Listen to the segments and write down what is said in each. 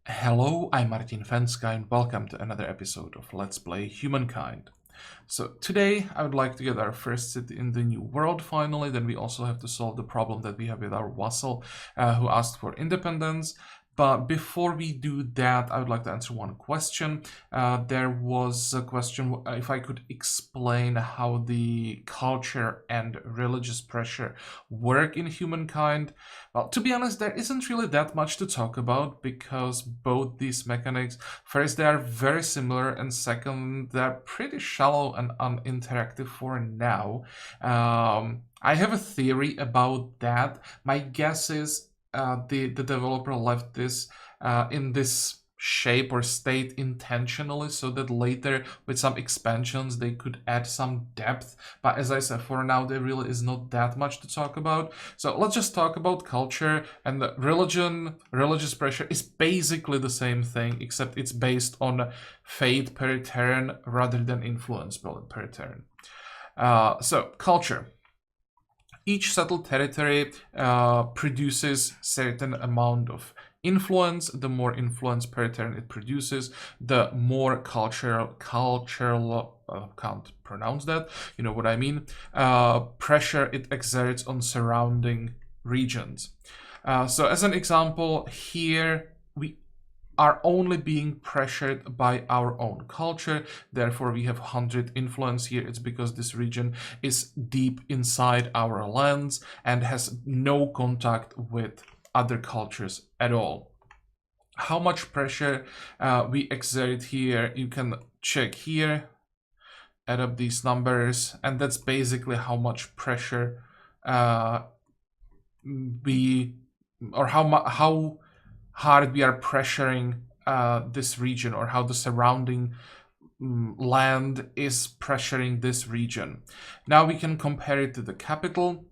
Hello, I'm Martin Fencka and welcome to another episode of Let's Play Humankind. So today I would like to get our first city in the new world finally. Then we also have to solve the problem that we have with our vassal who asked for independence. But before we do that, I would like to answer one question. There was a question if I could explain how the culture and religious pressure work in Humankind. Well, to be honest, there isn't really that much to talk about because both these mechanics, first, they are very similar, and second, they're pretty shallow and uninteractive for now. I have a theory about that. My guess is the developer left this in this shape or state intentionally so that later with some expansions they could add some depth, but as I said, for now there really is not that much to talk about. So let's just talk about culture and the religious pressure is basically the same thing, except it's based on fate per turn rather than influence per turn. So culture. Each settled territory produces certain amount of influence. The more influence per turn it produces, the more cultural can't pronounce that, you know what I mean, pressure it exerts on surrounding regions. So as an example, here we are only being pressured by our own culture. Therefore, we have 100 influence here. It's because this region is deep inside our lands and has no contact with other cultures at all. How much pressure we exert here, you can check here, add up these numbers, and that's basically how much pressure how hard we are pressuring this region, or how the surrounding land is pressuring this region. Now we can compare it to the capital.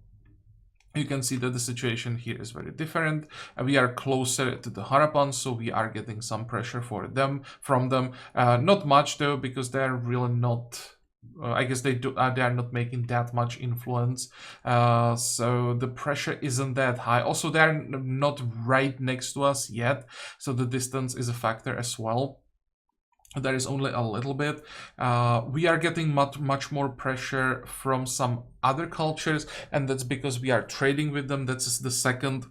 You can see that the situation here is very different. We are closer to the Harappans, so we are getting some pressure from them. Not much though, because they're really not. I guess they are not making that much influence, so the pressure isn't that high. Also, they're not right next to us yet, so the distance is a factor as well. There is only a little bit. We are getting much more pressure from some other cultures, and that's because we are trading with them. That's the second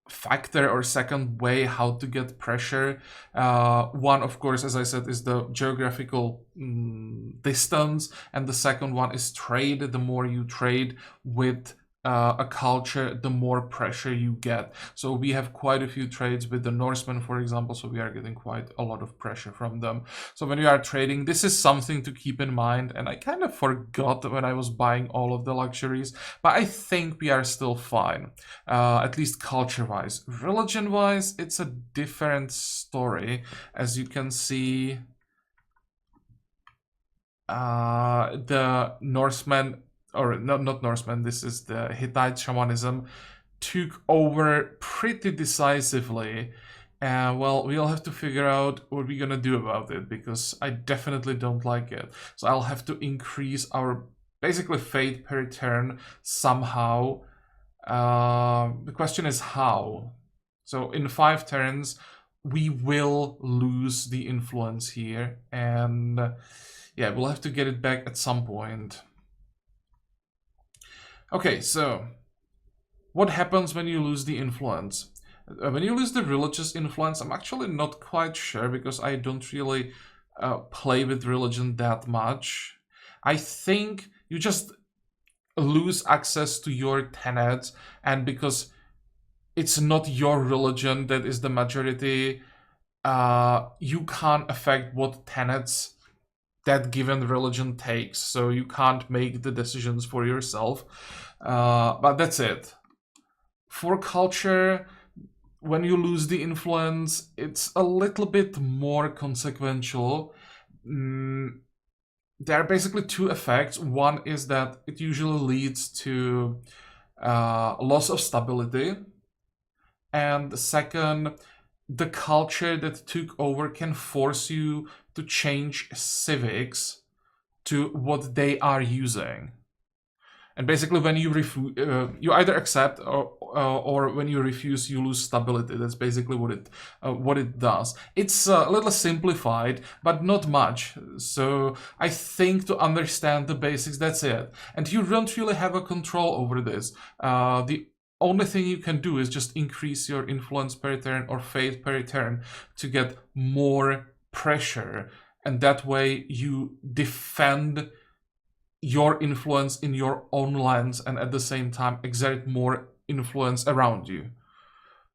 factor or second way how to get pressure. One, of course, as I said, is the geographical distance, and the second one is trade. The more you trade with a culture, the more pressure you get. So we have quite a few trades with the Norsemen, for example, so we are getting quite a lot of pressure from them. So when you are trading, this is something to keep in mind, and I kind of forgot when I was buying all of the luxuries, but I think we are still fine, at least culture-wise. Religion-wise, it's a different story. As you can see, the Norsemen, or not Norsemen, this is the Hittite shamanism, took over pretty decisively. Well, we'll have to figure out what we're gonna do about it, because I definitely don't like it. So I'll have to increase our basically fate per turn somehow. The question is how. So in 5 turns, we will lose the influence here, and yeah, we'll have to get it back at some point. Okay, so what happens when you lose the influence? When you lose the religious influence, I'm actually not quite sure, because I don't really play with religion that much. I think you just lose access to your tenets, and because it's not your religion that is the majority, you can't affect what tenets that given religion takes, so you can't make the decisions for yourself. But that's it. For culture, when you lose the influence, it's a little bit more consequential. There are basically 2 effects. One is that it usually leads to loss of stability, and the second, the culture that took over can force you to change civics to what they are using. And basically, when you you either accept or when you refuse, you lose stability. That's basically what it does. It's a little simplified, but not much. So I think to understand the basics, that's it. And you don't really have a control over this. The only thing you can do is just increase your influence per turn or fate per turn to get more pressure, and that way you defend your influence in your own lands and at the same time exert more influence around you.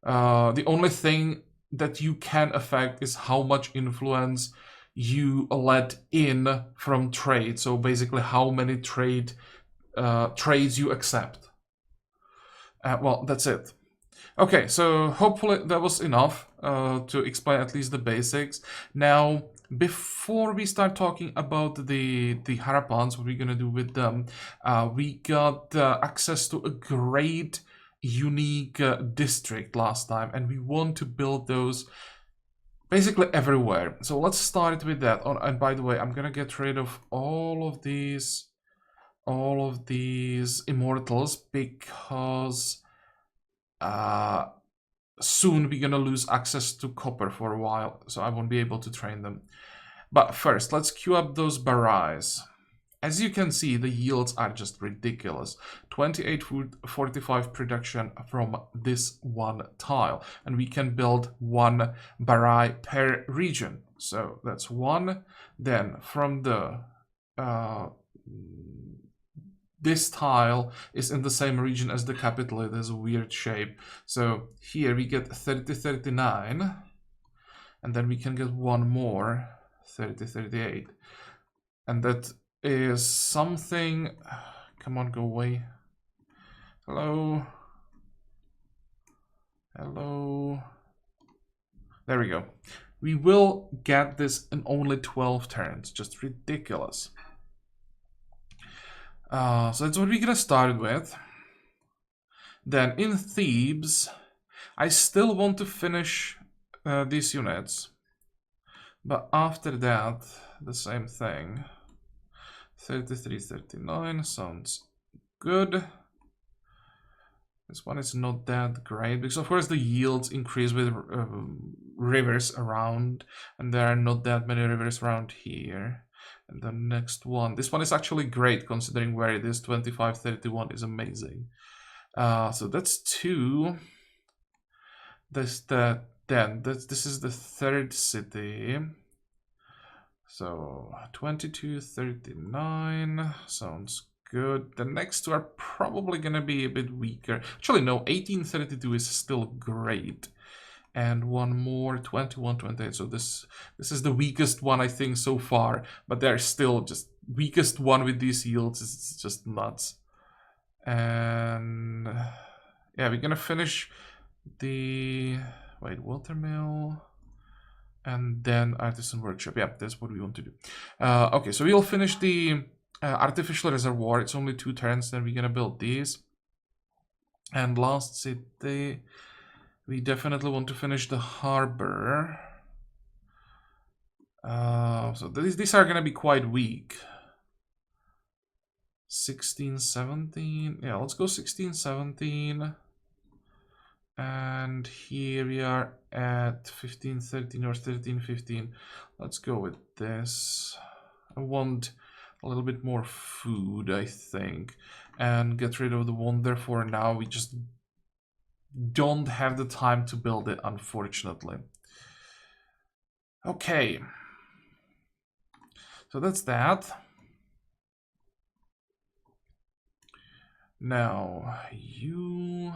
The only thing that you can affect is how much influence you let in from trade. So basically how many trades you accept. Well, that's it. Okay, so hopefully that was enough to explain at least the basics. Now, before we start talking about the Harappans, what we're gonna do with them, we got access to a great, unique district last time, and we want to build those basically everywhere. So let's start with that. Oh, and by the way, I'm gonna get rid of all of these immortals because soon we're gonna lose access to copper for a while, so I won't be able to train them. But first, let's queue up those barrays. As you can see, the yields are just ridiculous. 28 food, 45 production from this one tile. And we can build one barrage per region. So that's one. Then from the... this tile is in the same region as the capital. It has a weird shape. So here we get 3039. And then we can get one more, 3038. And that is something... Come on, go away. Hello. Hello. There we go. We will get this in only 12 turns. Just ridiculous. So that's what we're gonna start with. Then in Thebes, I still want to finish these units. But after that, the same thing. 33, 39 sounds good. This one is not that great because of course the yields increase with rivers around, and there are not that many rivers around here. And the next one, this one is actually great considering where it is. 25, 31 is amazing. So that's 2. This is the third city. So 2239 sounds good. The next 2 are probably gonna be a bit weaker. Actually, no, 1832 is still great. And one more, 2128. So this is the weakest one I think so far, but they're still just weakest one with these yields. It's just nuts. And yeah, we're gonna finish the watermill. And then artisan workshop. Yeah, that's what we want to do. Okay, so we'll finish the artificial reservoir. It's only 2 turns, then we're gonna build these. And last city, we definitely want to finish the harbor. So these are gonna be quite weak. 16, 17. Yeah, let's go 16, 17. And here we are at 15, 13 or 13, 15. Let's go with this. I want a little bit more food, I think. And get rid of the wonder for now. We just don't have the time to build it, unfortunately. Okay. So that's that. Now, you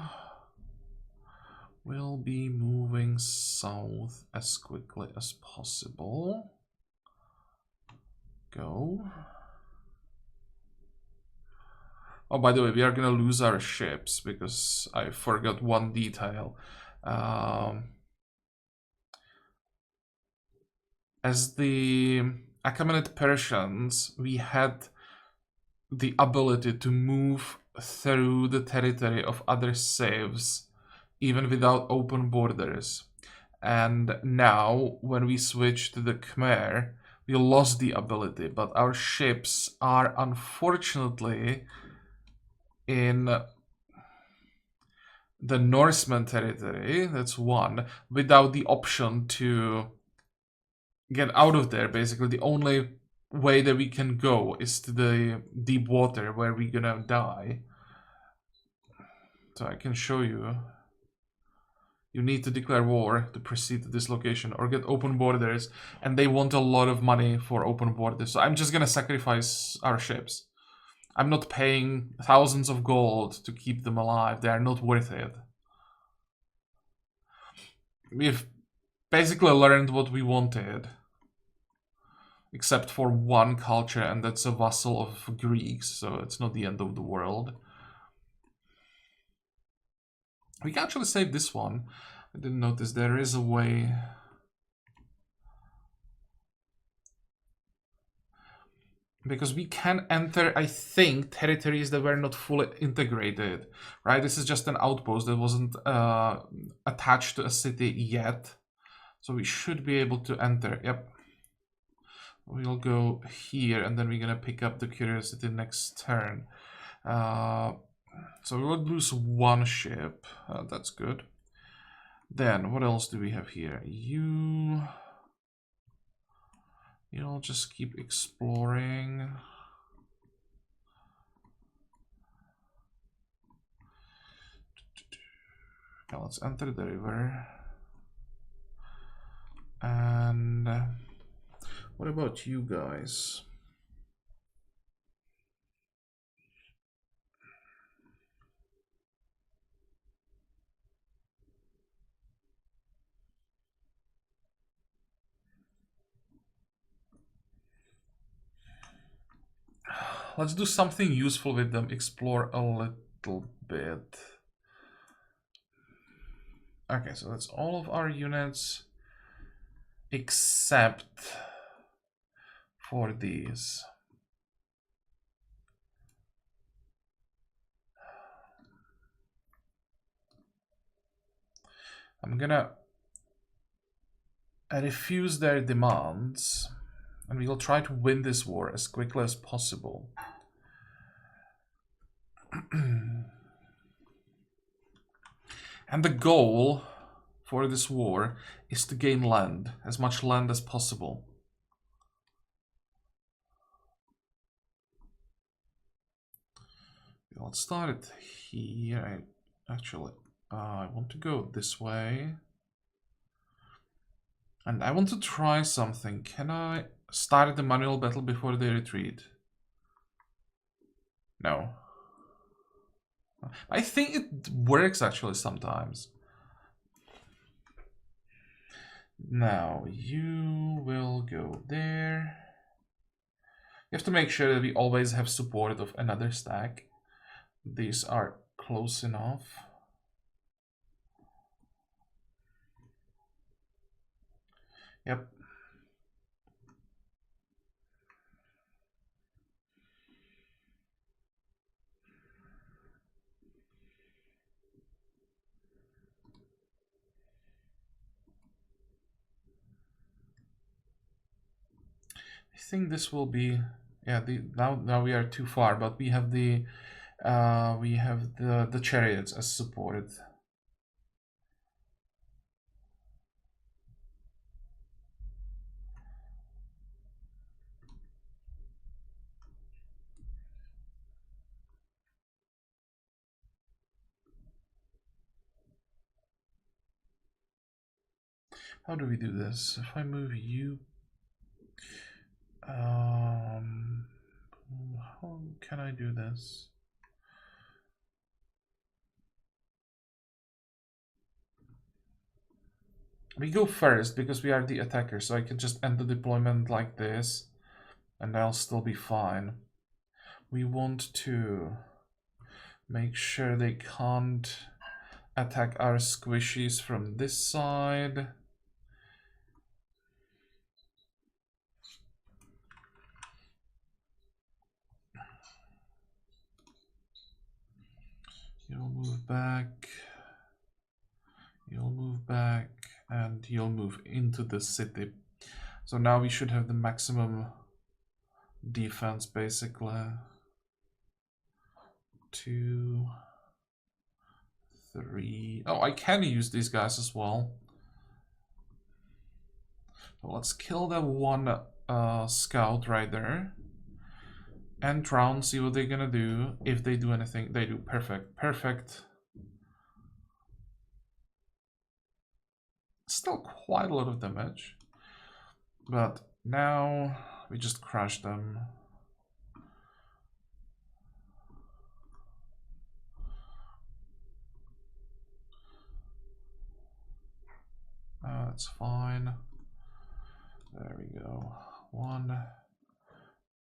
will be moving south as quickly as possible. Go. Oh, by the way, we are gonna lose our ships because I forgot one detail. As the Achaemenid Persians, we had the ability to move through the territory of other Slavs even without open borders. And now, when we switch to the Khmer, we lost the ability, but our ships are unfortunately in the Norseman territory. That's one, without the option to get out of there. Basically, the only way that we can go is to the deep water where we're gonna die. So I can show you. You need to declare war to proceed to this location or get open borders, and they want a lot of money for open borders. So I'm just gonna sacrifice our ships. I'm not paying thousands of gold to keep them alive. They are not worth it. We've basically learned what we wanted. Except for one culture, and that's a vassal of Greeks, so it's not the end of the world. We can actually save this one. I didn't notice there is a way. Because we can enter, I think, territories that were not fully integrated, right? This is just an outpost that wasn't attached to a city yet. So we should be able to enter, yep. We'll go here, and then we're gonna pick up the curiosity next turn. So we will lose one ship. That's good. Then, what else do we have here? You'll just keep exploring. Okay, let's enter the river. And what about you guys? Let's do something useful with them. Explore a little bit. Okay, so that's all of our units except for these. I'm gonna refuse their demands, and we will try to win this war as quickly as possible. And the goal for this war is to gain land, as much land as possible. Let's start it here. I want to go this way. And I want to try something. Can I start the manual battle before they retreat? No. I think it works actually sometimes. Now, you will go there. You have to make sure that we always have support of another stack. These are close enough. Yep. I think this will be, yeah. Now we are too far, but we have the chariots as supported. How do we do this? If I move you, how can I do this? We go first because we are the attacker, so I can just end the deployment like this, and I'll still be fine. We want to make sure they can't attack our squishies from this side. You'll move back. You'll move back, and you'll move into the city. So now we should have the maximum defense, basically. 2, 3. Oh, I can use these guys as well. So let's kill that one scout right there. End round, see what they're gonna do. If they do anything, they do perfect. Perfect. Still quite a lot of damage. But now we just crush them. That's fine. There we go. 1,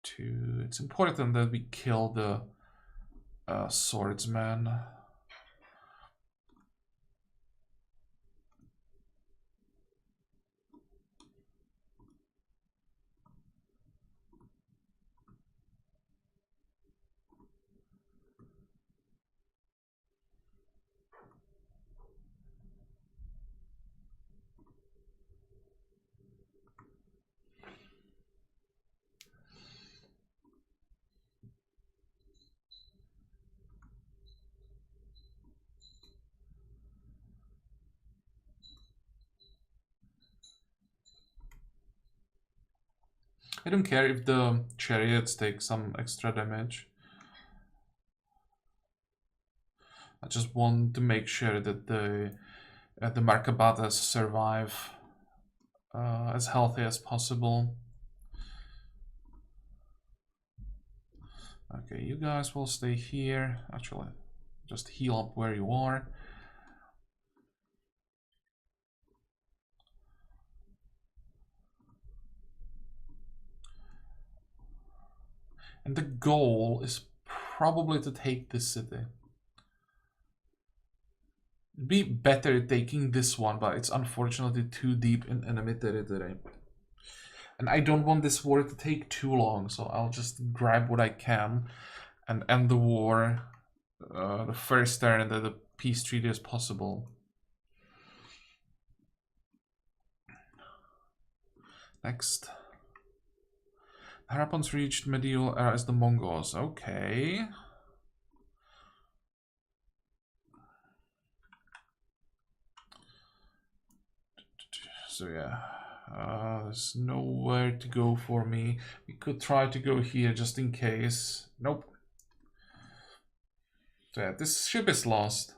2. It's important that we kill the swordsman. I don't care if the chariots take some extra damage. I just want to make sure that the Markabatas survive as healthy as possible. Okay, you guys will stay here. Actually, just heal up where you are. And the goal is probably to take this city. It'd be better taking this one, but it's unfortunately too deep in enemy territory. And I don't want this war to take too long, so I'll just grab what I can and end the war the first turn that the peace treaty is possible. Next. Harappans reached medieval era as the Mongols. Okay. So yeah, there's nowhere to go for me. We could try to go here just in case. Nope. So yeah, this ship is lost.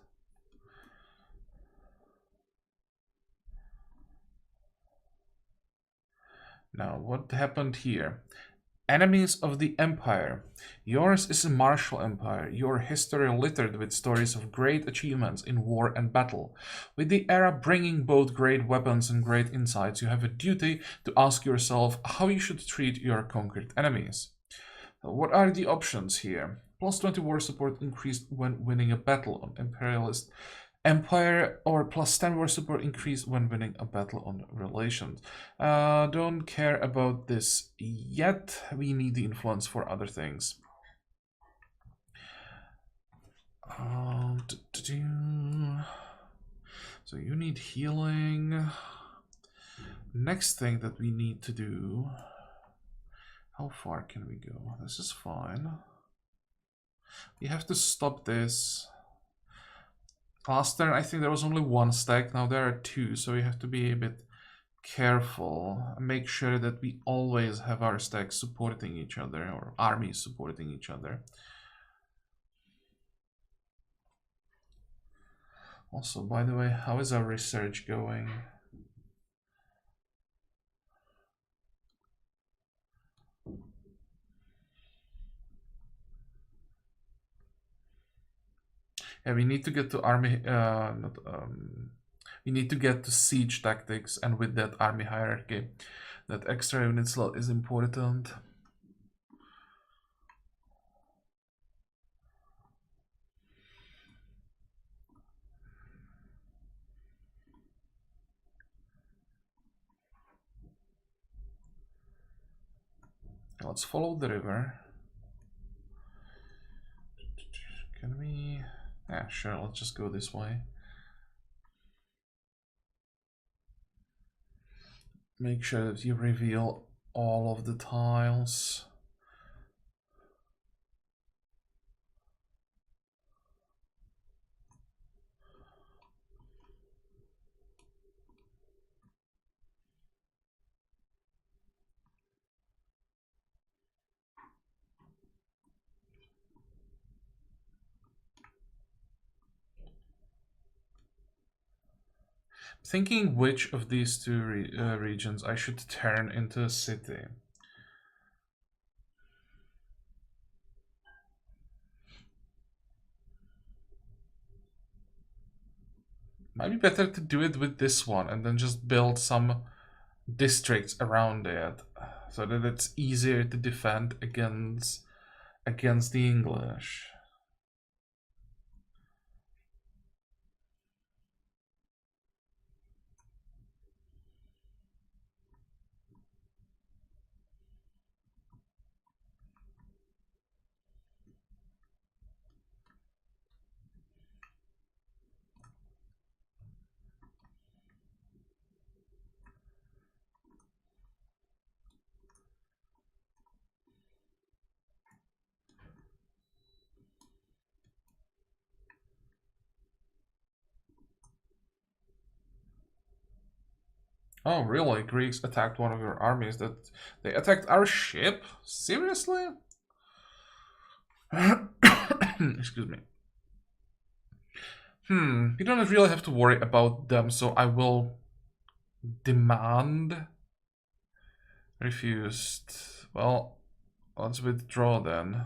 Now, what happened here? Enemies of the Empire. Yours is a martial empire, your history littered with stories of great achievements in war and battle. With the era bringing both great weapons and great insights, you have a duty to ask yourself how you should treat your conquered enemies. What are the options here? Plus 20 war support increased when winning a battle on Imperialist Empire, or plus 10 war support increase when winning a battle on relations. Don't care about this yet. We need the influence for other things. So you need healing. Next thing that we need to do. How far can we go? This is fine. We have to stop this. Last turn, I think there was only one stack. Now there are two, so we have to be a bit careful. Make sure that we always have our stacks supporting each other, or armies supporting each other. Also, by the way, how is our research going? Yeah, we need to get to army, we need to get to siege tactics, and with that army hierarchy. That extra unit slot is important. Let's follow the river. Can we? Yeah, sure, let's just go this way. Make sure that you reveal all of the tiles. Thinking which of these two regions I should turn into a city. Might be better to do it with this one and then just build some districts around it so that it's easier to defend against the English. Oh, really? Greeks attacked one of your armies. That they attacked our ship? Seriously? Excuse me. You don't really have to worry about them, so I will demand. Refused. Well, let's withdraw then.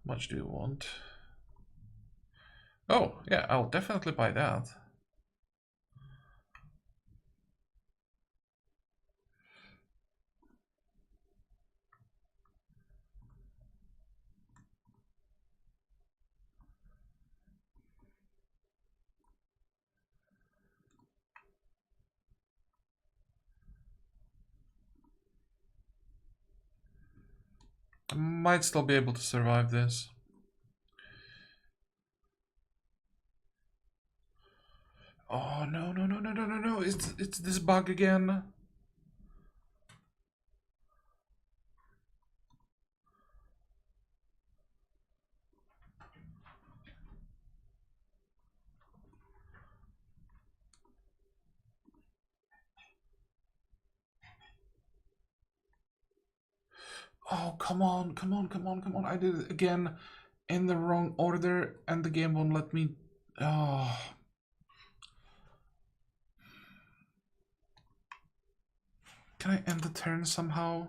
How much do you want? Oh, yeah, I'll definitely buy that. I might still be able to survive this. Oh, no, no, no, no, no, no, no. It's this bug again. Oh, come on, come on, come on, come on. I did it again in the wrong order and the game won't let me. Oh. Can I end the turn somehow?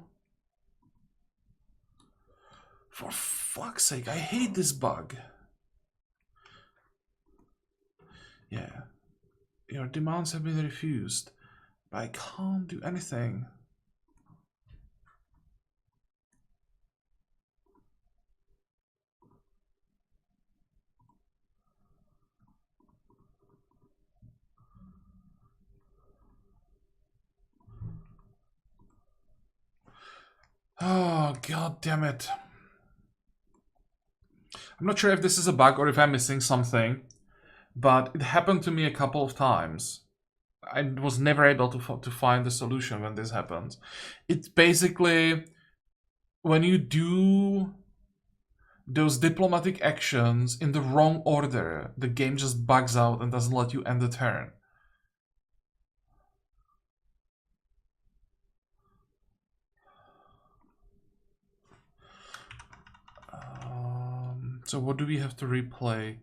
For fuck's sake, I hate this bug. Yeah. Your demands have been refused. But I can't do anything. Oh, god damn it. I'm not sure if this is a bug or if I'm missing something, but it happened to me a couple of times. I was never able to find the solution when this happens. It's basically when you do those diplomatic actions in the wrong order, the game just bugs out and doesn't let you end the turn. So what do we have to replay?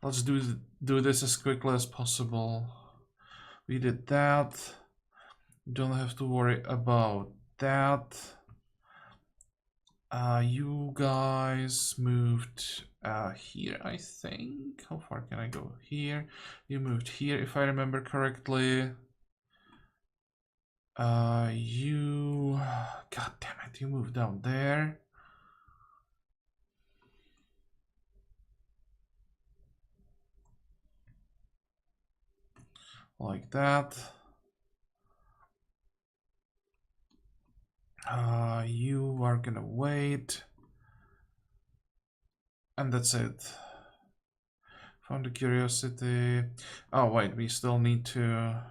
Let's do this as quickly as possible. We did that. Don't have to worry about that. You guys moved here, I think. How far can I go? Here. You moved here, if I remember correctly. You... God damn it, you moved down there. Like that. You are gonna wait. And that's it. Found a curiosity. Oh wait, we still need to...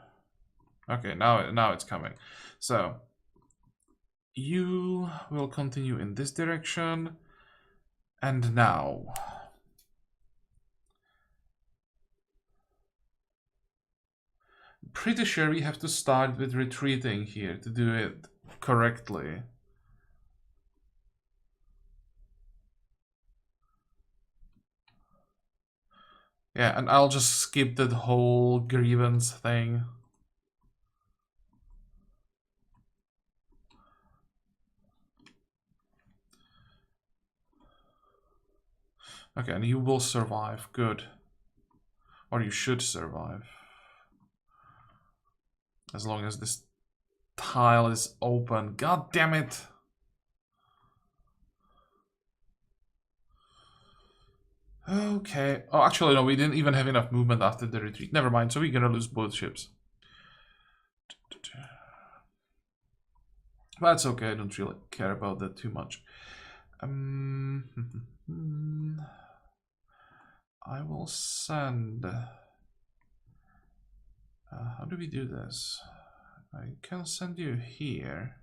Okay, now it's coming. So you will continue in this direction. And now pretty sure we have to start with retreating here to do it correctly. Yeah, and I'll just skip that whole grievance thing. Okay, and you will survive. Good. Or you should survive. As long as this tile is open. God damn it! Okay. Oh, actually, no, we didn't even have enough movement after the retreat. Never mind, so we're gonna lose both ships. That's okay, I don't really care about that too much. I will send... how do we do this? I can send you here.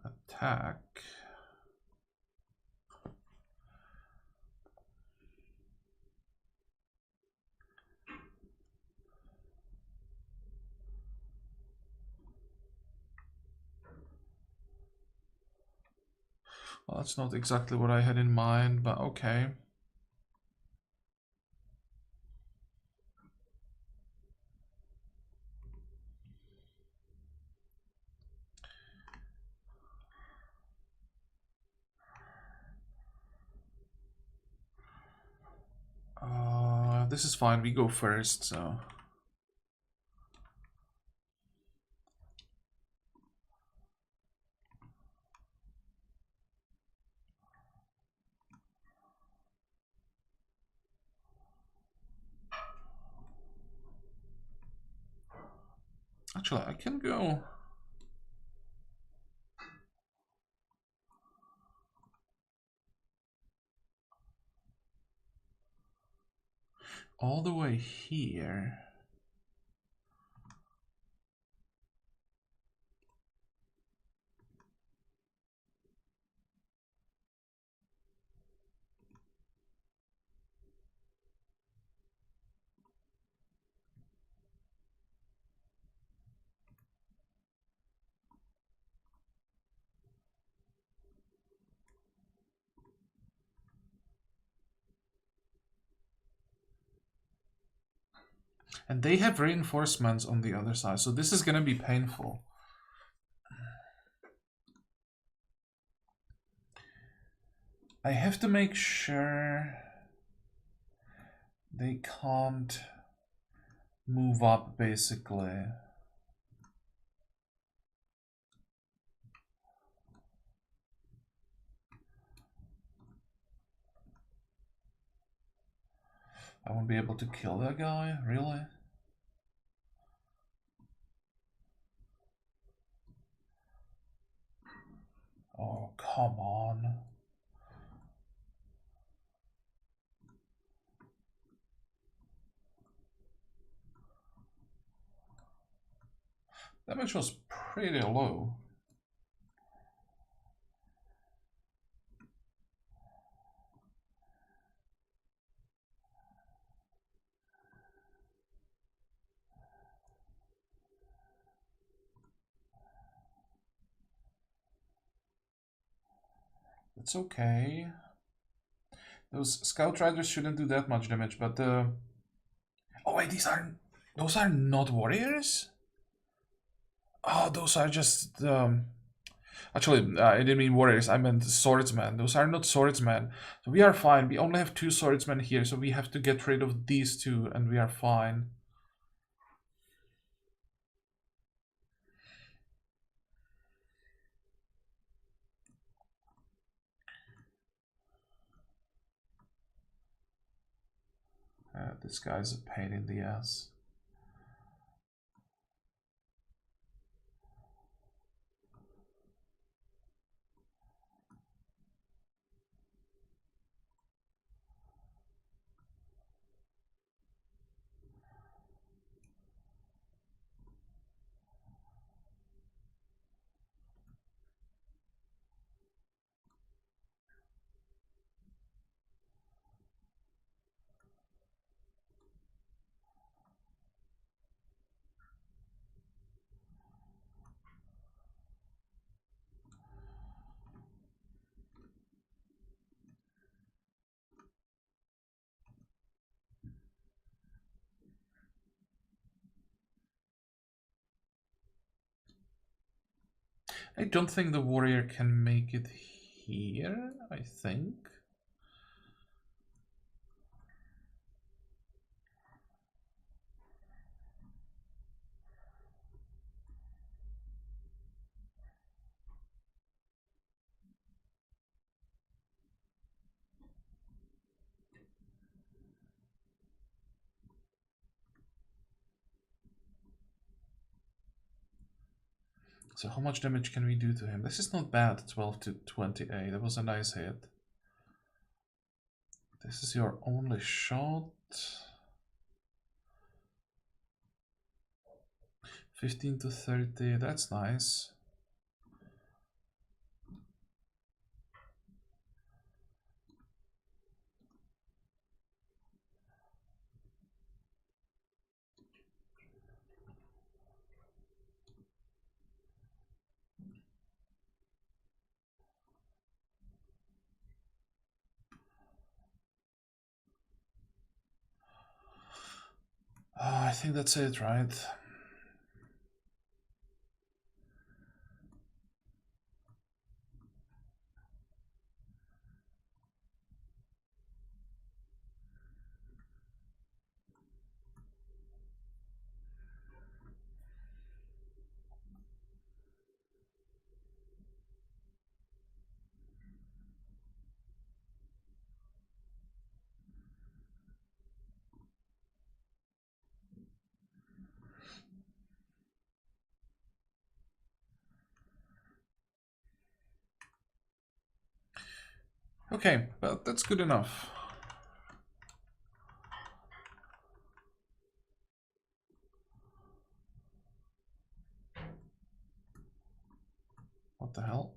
Attack. Well, that's not exactly what I had in mind, but okay. This is fine, we go first, so... Actually, I can go... all the way here. And they have reinforcements on the other side, so this is gonna be painful. I have to make sure they can't move up, basically. I won't be able to kill that guy, really? Oh, come on. Damage was pretty low. It's okay. Those scout riders shouldn't do that much damage, but oh wait, those are not warriors? Oh, those are just actually, I didn't mean warriors, I meant swordsmen. Those are not swordsmen. So we are fine. We only have 2 swordsmen here, so we have to get rid of these 2 and we are fine. This guy's a pain in the ass. I don't think the warrior can make it here, I think. So how much damage can we do to him? This is not bad, 12 to 28. That was a nice hit. This is your only shot. 15 to 30, that's nice. I think that's it, right? Okay, but that's good enough. What the hell?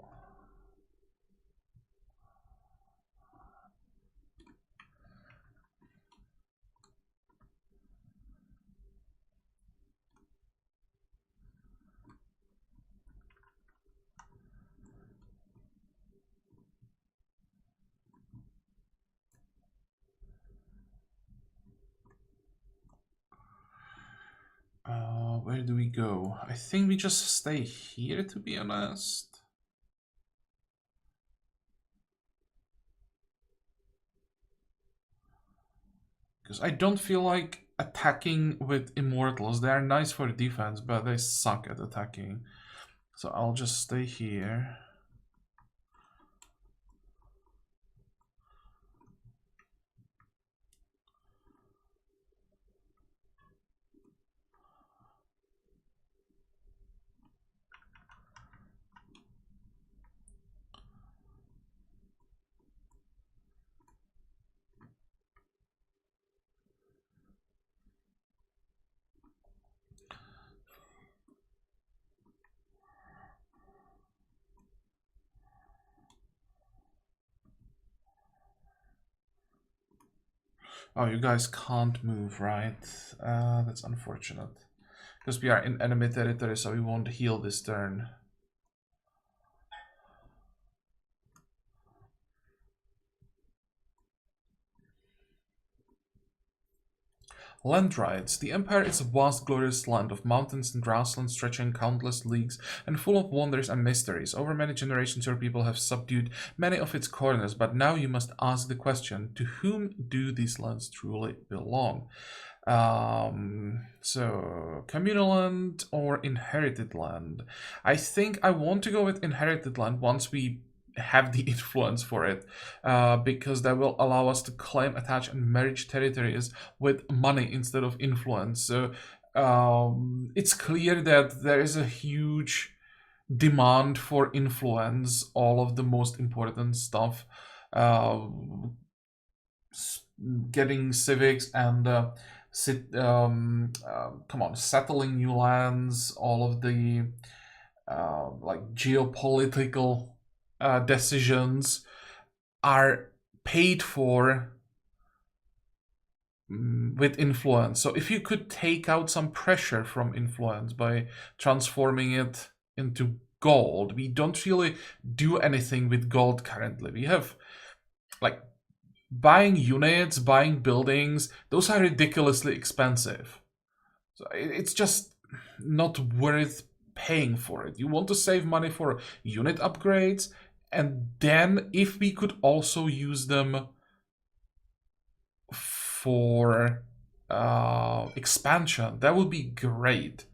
Where do we go? I think we just stay here, to be honest. Because I don't feel like attacking with immortals. They are nice for defense, but they suck at attacking. So I'll just stay here. Oh, you guys can't move, right? That's unfortunate. Because we are in enemy territory, so we won't heal this turn. Land rights. The Empire is a vast, glorious land of mountains and grasslands stretching countless leagues and full of wonders and mysteries. Over many generations, your people have subdued many of its corners, but now you must ask the question, to whom do these lands truly belong? So communal land or inherited land? I think I want to go with inherited land once we have the influence for it, because that will allow us to claim, attach, and merge territories with money instead of influence. So it's clear that there is a huge demand for influence, all of the most important stuff, getting civics and come on, settling new lands, all of the like geopolitical decisions are paid for with influence. So if you could take out some pressure from influence by transforming it into gold, we don't really do anything with gold currently. We have like buying units, buying buildings, those are ridiculously expensive. So it's just not worth paying for it. You want to save money for unit upgrades, and then if we could also use them for expansion, that would be great.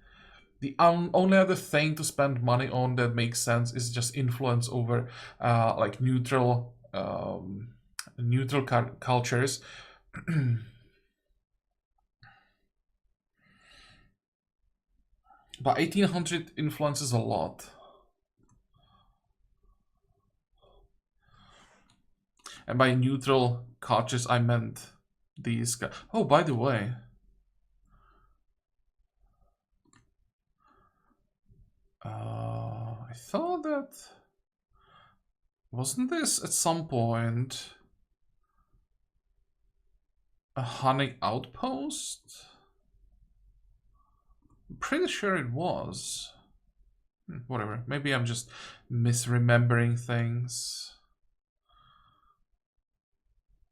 The only other thing to spend money on that makes sense is just influence over like neutral cultures. But 1800 influences a lot. And by neutral cultures, I meant these guys. Oh, by the way. I thought that... Wasn't this at some point a honey outpost? I'm pretty sure it was. Whatever, maybe I'm just misremembering things.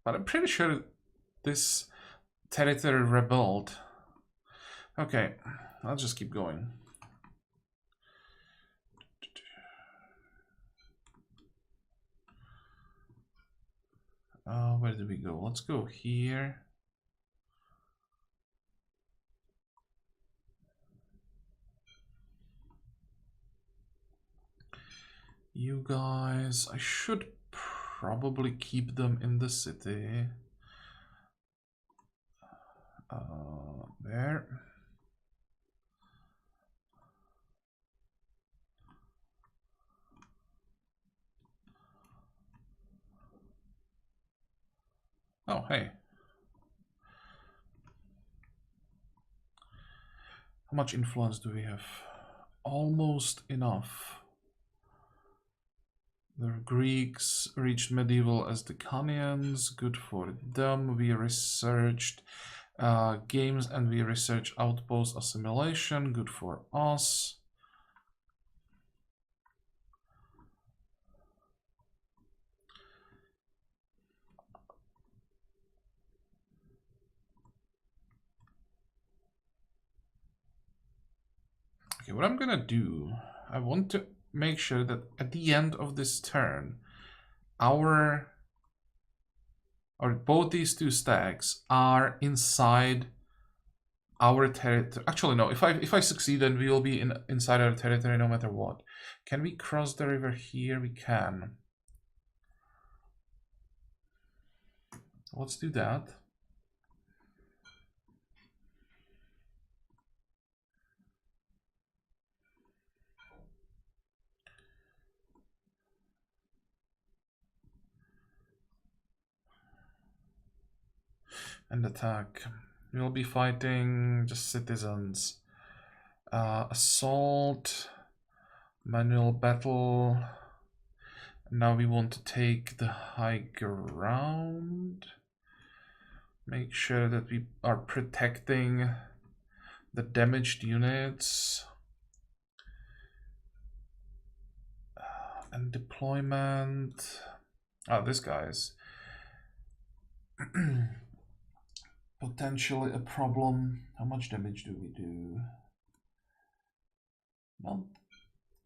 But I'm pretty sure this territory rebelled. Okay, I'll just keep going. Where did we go? Let's go here. You guys, I should probably keep them in the city. There. Oh, hey. How much influence do we have? Almost enough. The Greeks reached medieval as the Canians, good for them. We researched games and we researched outpost assimilation, good for us. Okay, what I'm gonna do, I want to make sure that at the end of this turn, or both these two stacks are inside our territory. Actually, no. If I succeed, then we will be inside our territory no matter what. Can we cross the river here? We can. Let's do that. And attack. We'll be fighting just citizens. Assault. Manual battle. Now we want to take the high ground. Make sure that we are protecting the damaged units. And deployment. Oh, this guy's potentially a problem. How much damage do we do? Not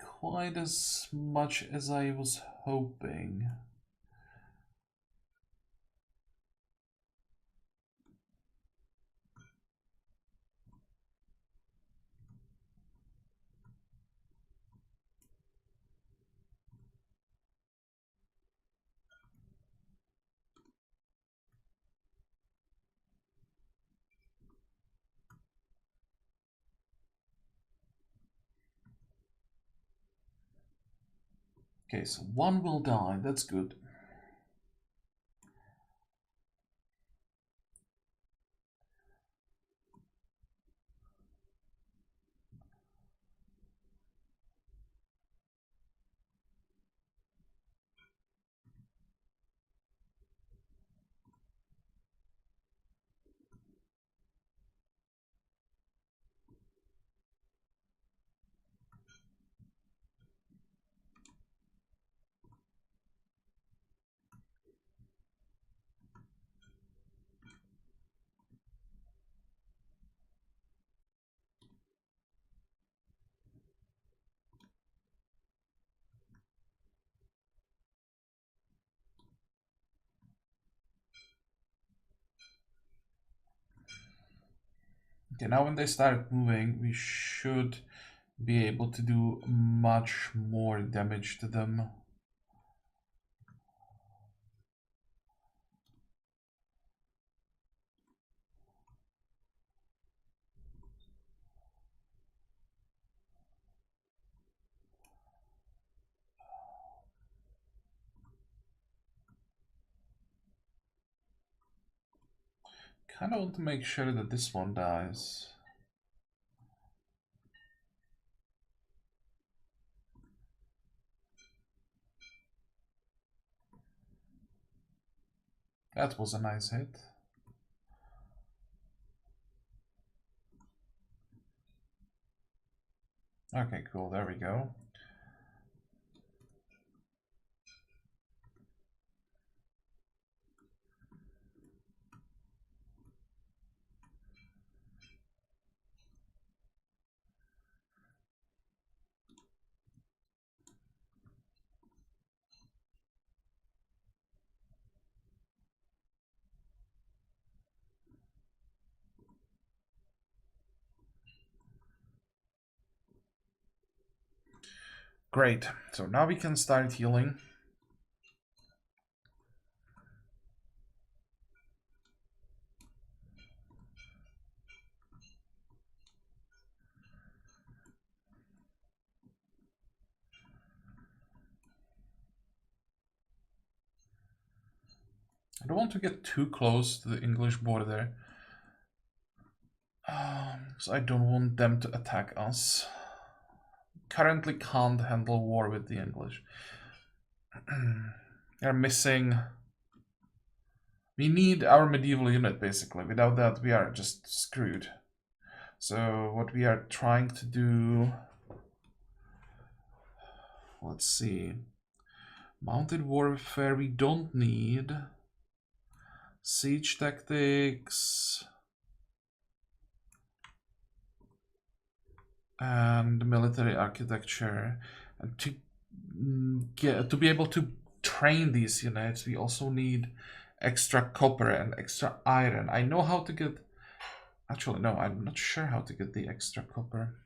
quite as much as I was hoping. Okay, so one will die, that's good. Okay, now when they start moving, we should be able to do much more damage to them. Kind of want to make sure that this one dies. That was a nice hit. Okay, cool, there we go. Great, so now we can start healing. I don't want to get too close to the English border, so I don't want them to attack us. Currently can't handle war with the English. They're missing. We need our medieval unit, basically. Without that, we are just screwed. So what we are trying to do... Let's see. Mounted warfare we don't need. Siege tactics. And military architecture. And to be able to train these units, we also need extra copper and extra iron. I know how to get... Actually, no, I'm not sure how to get the extra copper.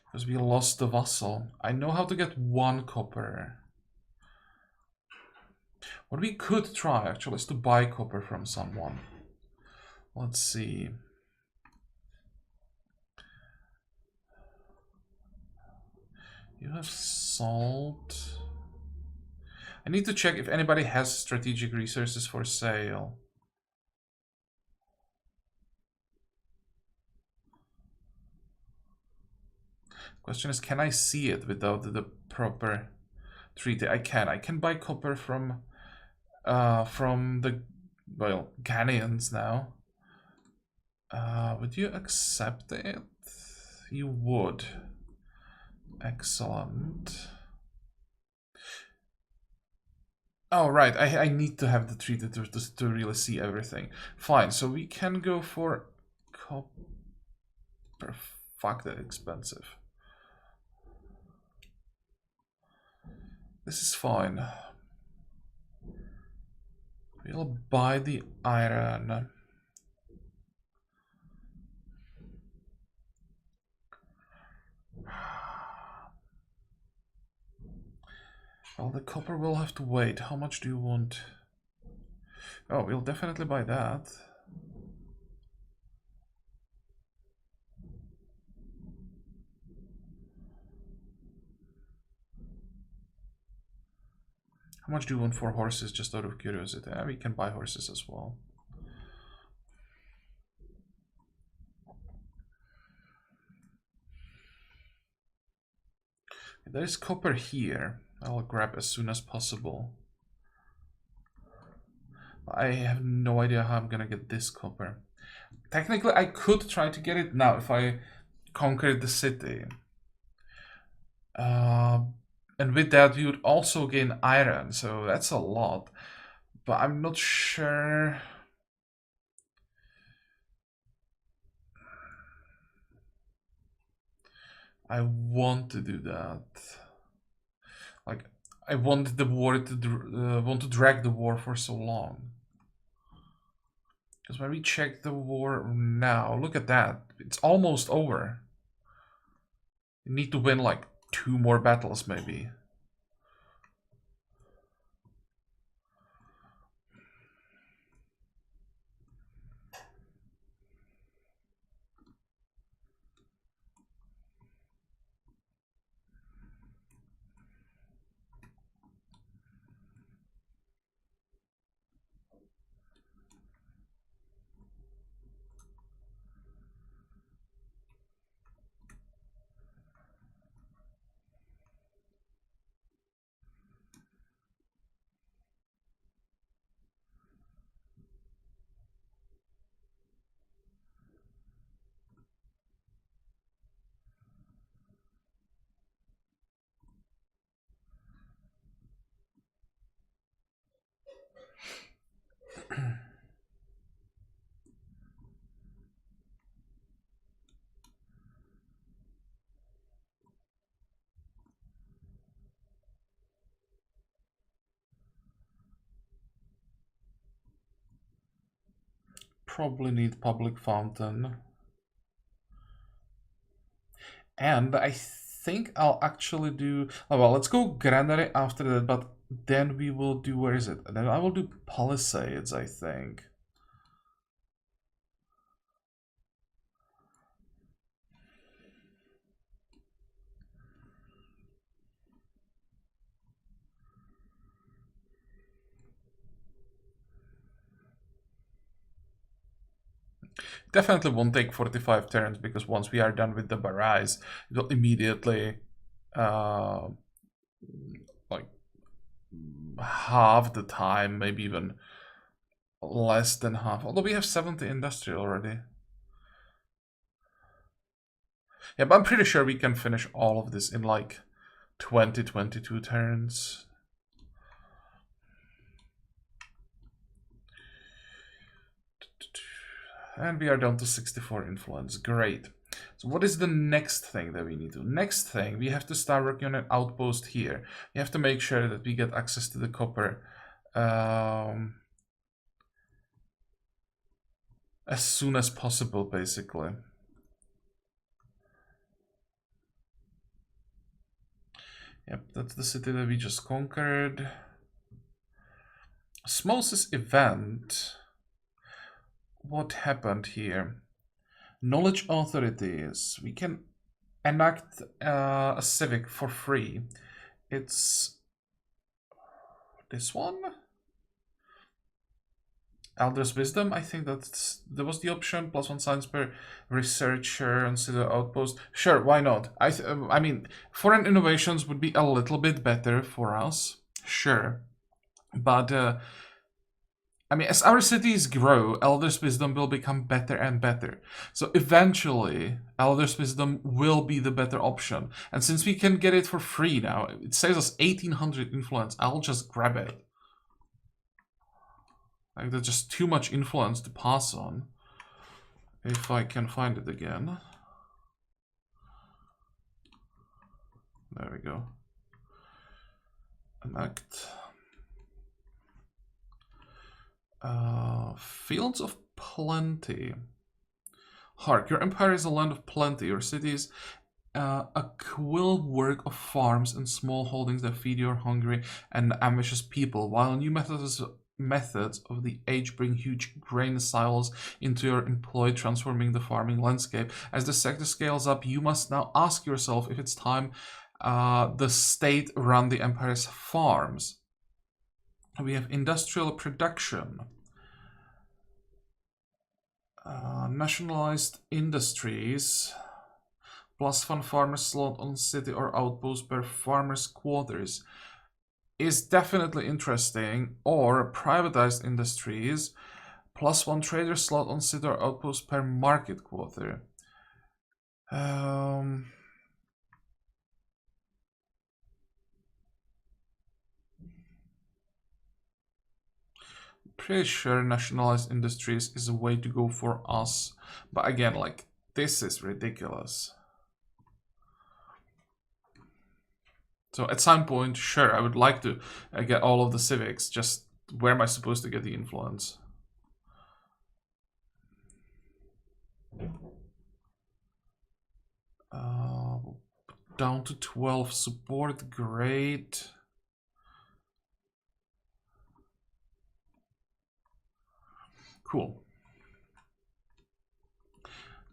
Because we lost the vassal. I know how to get 1 copper. What we could try, actually, is to buy copper from someone. Let's see. You have salt. I need to check if anybody has strategic resources for sale. Question is, can I see it without the proper treaty? I can. I can buy copper from the, well, Ghanaians now. Would you accept it? You would. Excellent. Oh, right. I need to have the treaty to really see everything. Fine. So we can go for copper. Fuck, that expensive. This is fine. We'll buy the iron. Well, the copper will have to wait. How much do you want? Oh, we'll definitely buy that. How much do you want for horses, just out of curiosity? We can buy horses as well. There is copper here. I'll grab as soon as possible. I have no idea how I'm gonna get this copper. Technically, I could try to get it now if I conquered the city. And with that, you would also gain iron, so that's a lot. But I'm not sure. I want to do that. Like, I wanted the war to want to drag the war for so long. Because when we check the war now, look at that. It's almost over. You need to win like 2 more battles, maybe. Probably need public fountain. And I think I'll actually do... Oh, well, let's go granary after that, but then we will do... Where is it? And then I will do palisades, I think. Definitely won't take 45 turns, because once we are done with the barrage, it will immediately like half the time, maybe even less than half. Although we have 70 industry already. Yeah, but I'm pretty sure we can finish all of this in like 22 turns. And we are down to 64 influence. Great. So what is the next thing that we need to do? Next thing, we have to start working on an outpost here. We have to make sure that we get access to the copper as soon as possible, basically. Yep, that's the city that we just conquered. Osmosis event. What happened here? Knowledge authorities. We can enact a civic for free. It's this one? Elder's Wisdom, I think that was the option. +1 science per researcher and city outpost. Sure, why not? I mean, foreign innovations would be a little bit better for us. Sure. But, I mean, as our cities grow, Elder's Wisdom will become better and better. So eventually, Elder's Wisdom will be the better option. And since we can get it for free now, it saves us 1800 influence. I'll just grab it. Like, there's just too much influence to pass on. If I can find it again. There we go. Enact. Fields of plenty. Hark, your empire is a land of plenty. Your city is a quill work of farms and small holdings that feed your hungry and ambitious people, while new methods of the age bring huge grain silos into your employ, transforming the farming landscape. As the sector scales up, you must now ask yourself if it's time the state run the empire's farms. We have industrial production. Nationalized industries. +1 farmer slot on city or outpost per farmer's quarters is definitely interesting. Or privatized industries. +1 trader slot on city or outpost per market quarter. Pretty sure nationalized industries is a way to go for us, but again, like, this is ridiculous. So at some point, sure, I would like to get all of the civics. Just where am I supposed to get the influence? down to 12 support, great. Cool.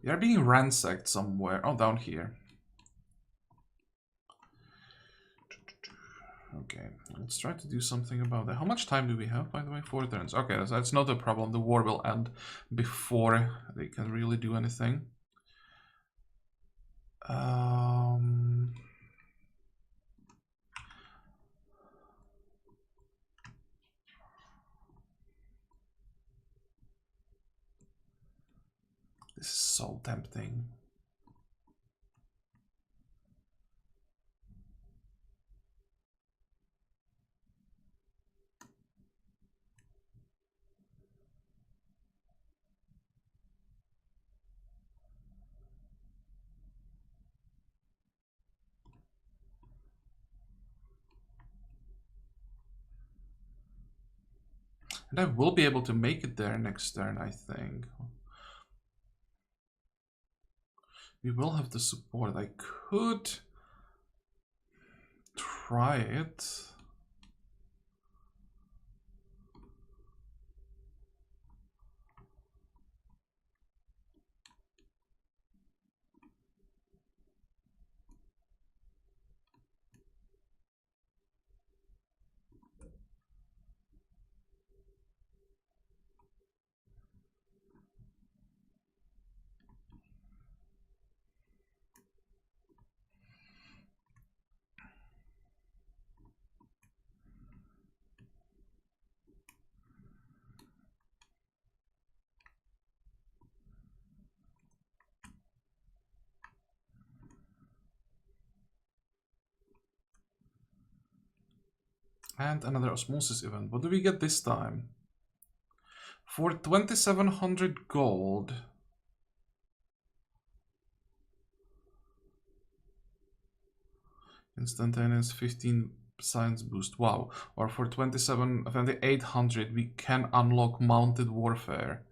We are being ransacked somewhere. Oh, down here. Okay, let's try to do something about that. How much time do we have, by the way? 4 turns. Okay, that's not a problem. The war will end before they can really do anything. This is so tempting. And I will be able to make it there next turn, I think. We will have the support. I could try it. And another osmosis event. What do we get this time? For 2700 gold. Instantaneous 15 science boost. Wow. Or for 2800 we can unlock mounted warfare.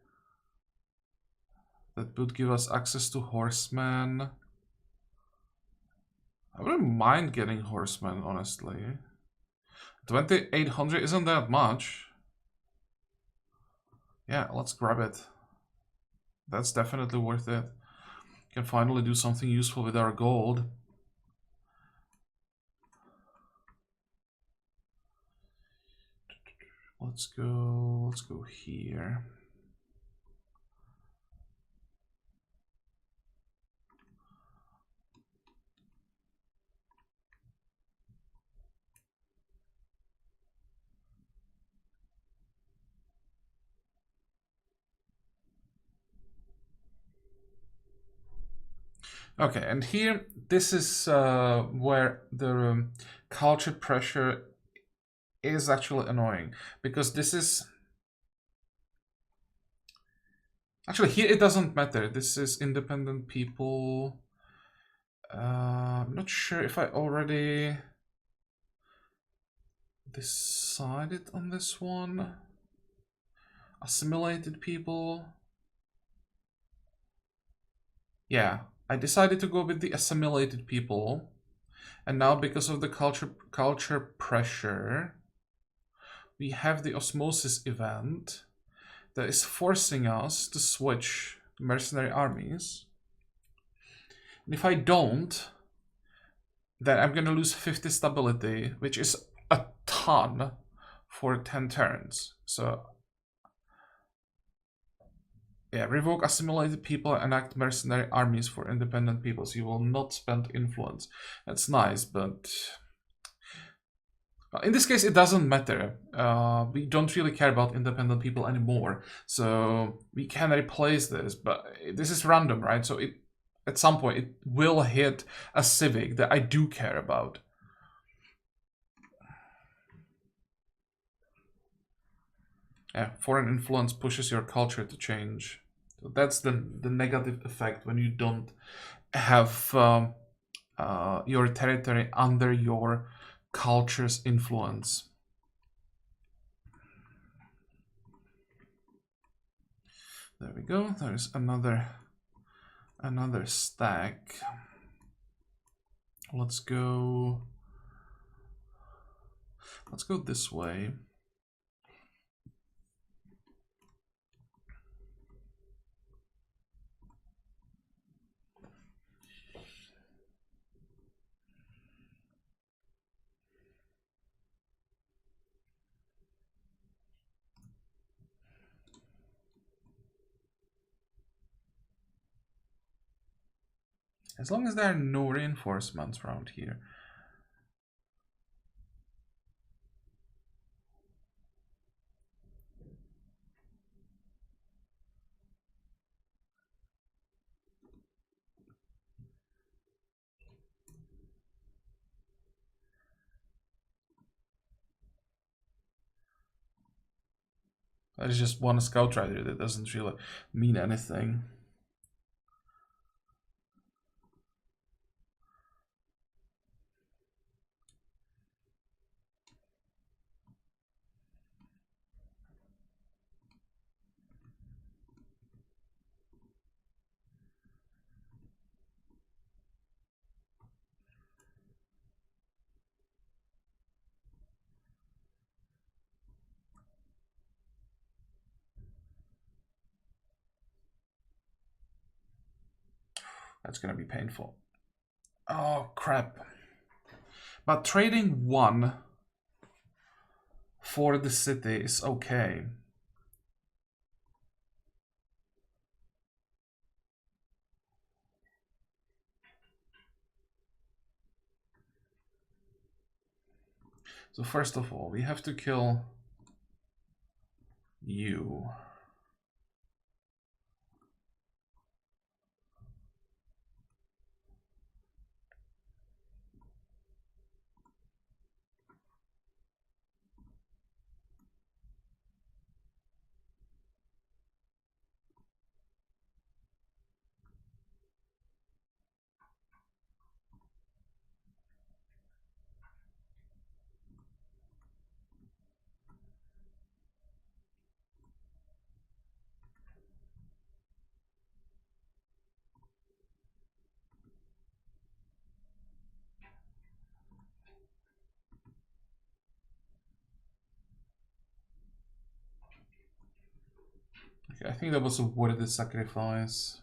That would give us access to horsemen. I wouldn't mind getting horsemen, honestly. 2800 isn't that much. Yeah, let's grab it. That's definitely worth it. Can finally do something useful with our gold. Let's go here. Okay, and here, this is where the culture pressure is actually annoying, because this is... Actually, here it doesn't matter. This is independent people. I'm not sure if I already decided on this one. Assimilated people. Yeah, I decided to go with the assimilated people. And now, because of the culture pressure, we have the osmosis event that is forcing us to switch mercenary armies. And if I don't, then I'm going to lose 50 stability, which is a ton for 10 turns. So, yeah, revoke assimilated people and enact mercenary armies for independent peoples. You will not spend influence. That's nice, but... in this case, it doesn't matter. We don't really care about independent people anymore. So we can replace this, but this is random, right? So at some point, it will hit a civic that I do care about. Yeah, foreign influence pushes your culture to change. So that's the negative effect when you don't have your territory under your culture's influence. There we go. There's another stack. Let's go this way. As long as there are no reinforcements around here. That is just one scout rider. That doesn't really mean anything. That's gonna be painful. Oh crap. But trading 1 for the city is okay. So first of all, we have to kill you. Okay, I think that was a worthy sacrifice.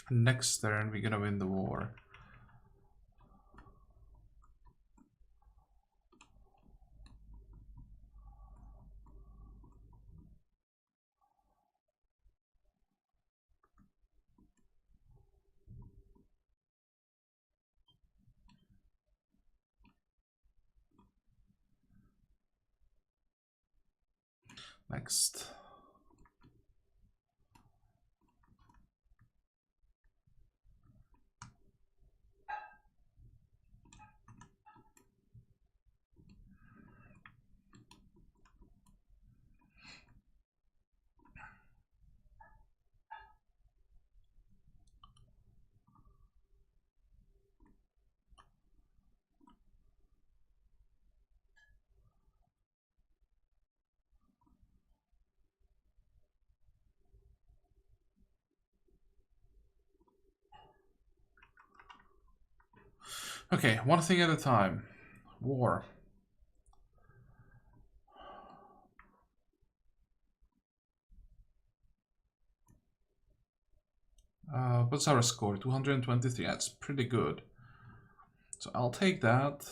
Next turn, we're gonna win the war. Next. Okay, one thing at a time. War. What's our score? 223. That's pretty good. So I'll take that.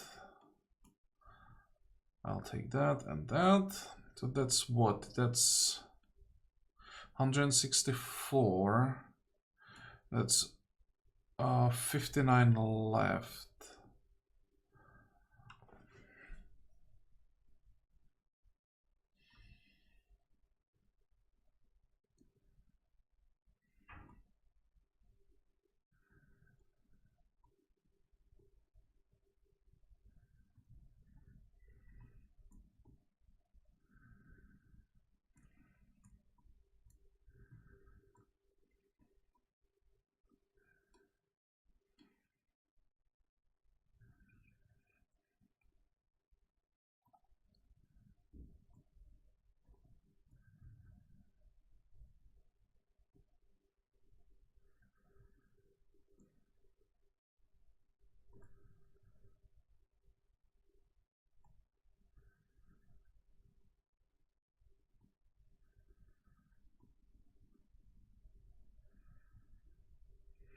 I'll take that and that. So that's what? That's 164. That's 59 left.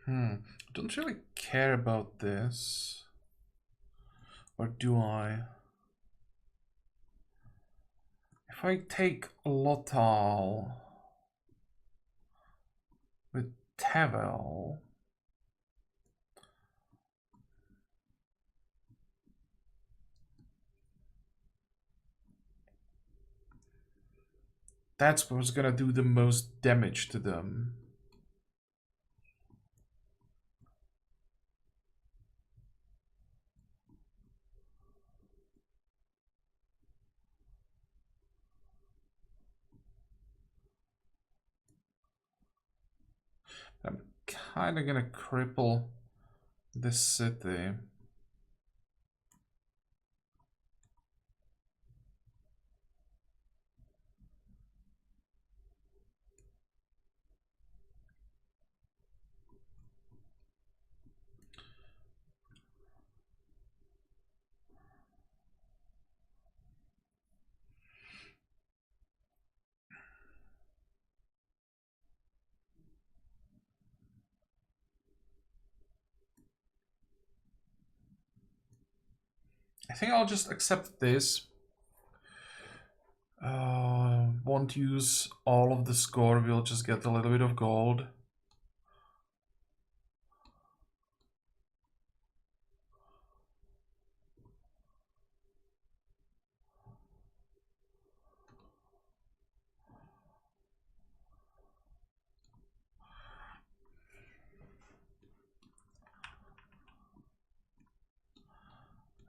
I don't really care about this. Or do I? If I take Lotal with Tevel, that's what's gonna do the most damage to them. I'm kind of gonna cripple this city. I think I'll just accept this. Won't use all of the score, we'll just get a little bit of gold.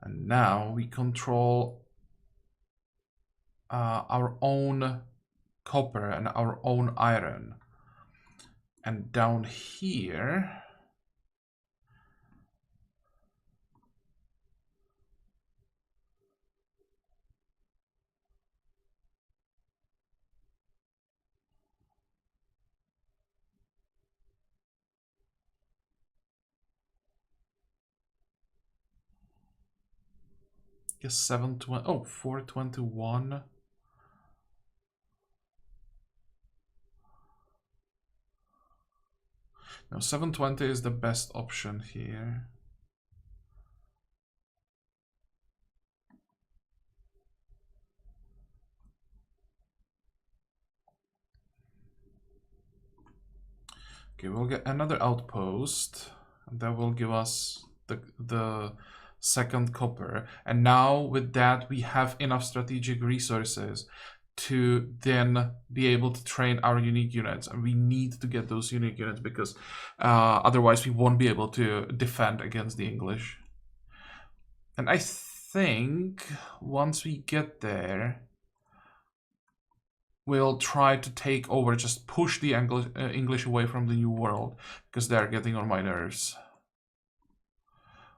And now we control our own copper and our own iron. And down here, guess 720. Oh, 421. No, 720 is the best option here. Okay, we'll get another outpost, and that will give us the second copper. And now with that, we have enough strategic resources to then be able to train our unique units. And we need to get those unique units because otherwise we won't be able to defend against the English. And I think once we get there, we'll try to take over, just push the English away from the New World, because they're getting on my nerves.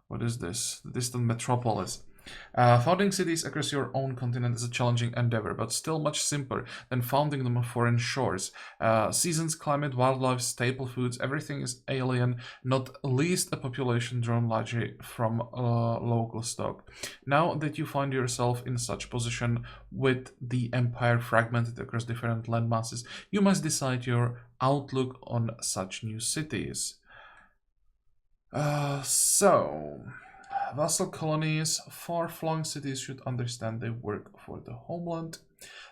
What is this? The distant metropolis. Founding cities across your own continent is a challenging endeavor, but still much simpler than founding them on foreign shores. Seasons, climate, wildlife, staple foods, everything is alien, not least a population drawn largely from local stock. Now that you find yourself in such position with the empire fragmented across different landmasses, you must decide your outlook on such new cities. Vassal colonies, far-flung cities should understand they work for the homeland.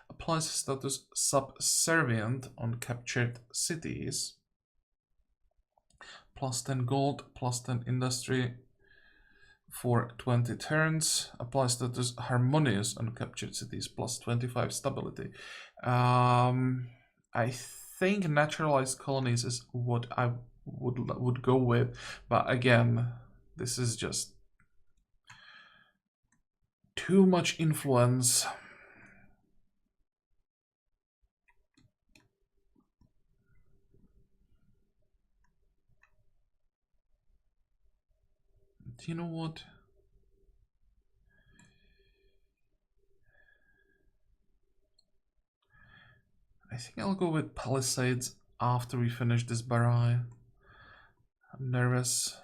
Applies status subservient on captured cities. Plus 10 gold, plus 10 industry for 20 turns. Applies status harmonious on captured cities, plus 25 stability. I think naturalized colonies is what I would go with, but again, this is just too much influence. Do you know what? I think I'll go with Palisades after we finish this Barai. I'm nervous.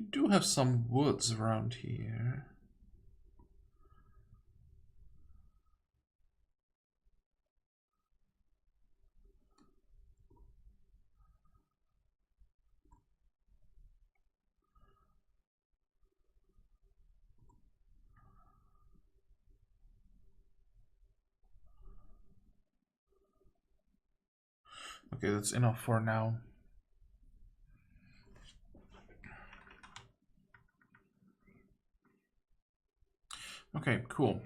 We do have some woods around here. Okay, that's enough for now. Okay, cool.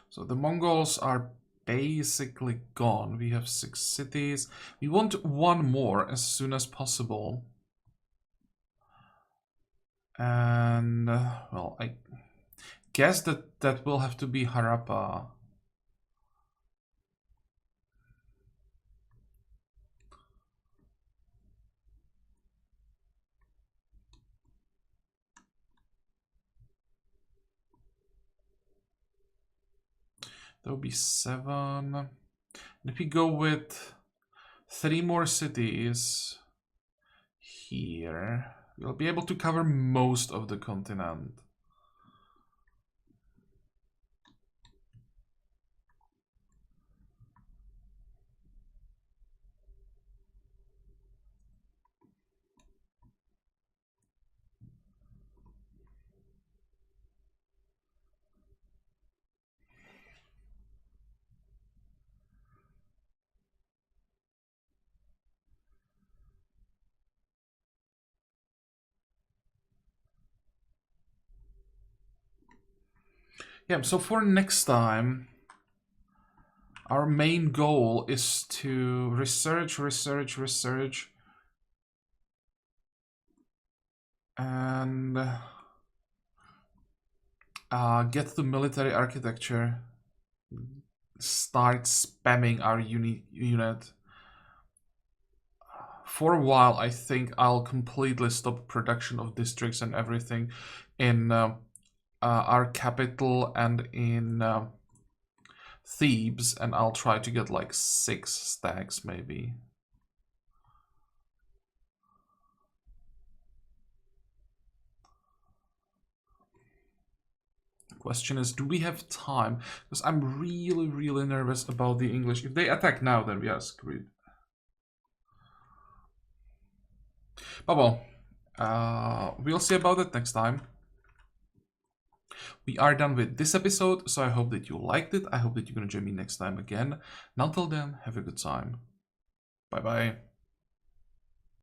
So the Mongols are basically gone. We have 6 cities. We want one more as soon as possible. And, well, I guess that will have to be Harappa. That will be 7. And if we go with 3 more cities here, we'll be able to cover most of the continent. Yeah, so for next time, our main goal is to research, and get the military architecture, start spamming our unit. For a while, I think I'll completely stop production of districts and everything in our capital and in Thebes, and I'll try to get like 6 stacks maybe. Question is, do we have time? Because I'm really nervous about the English. If they attack now, then we are screwed. But well, we'll see about it next time. We are done with this episode, so I hope that you liked it. I hope that you're gonna join me next time again. And until then, have a good time. Bye bye.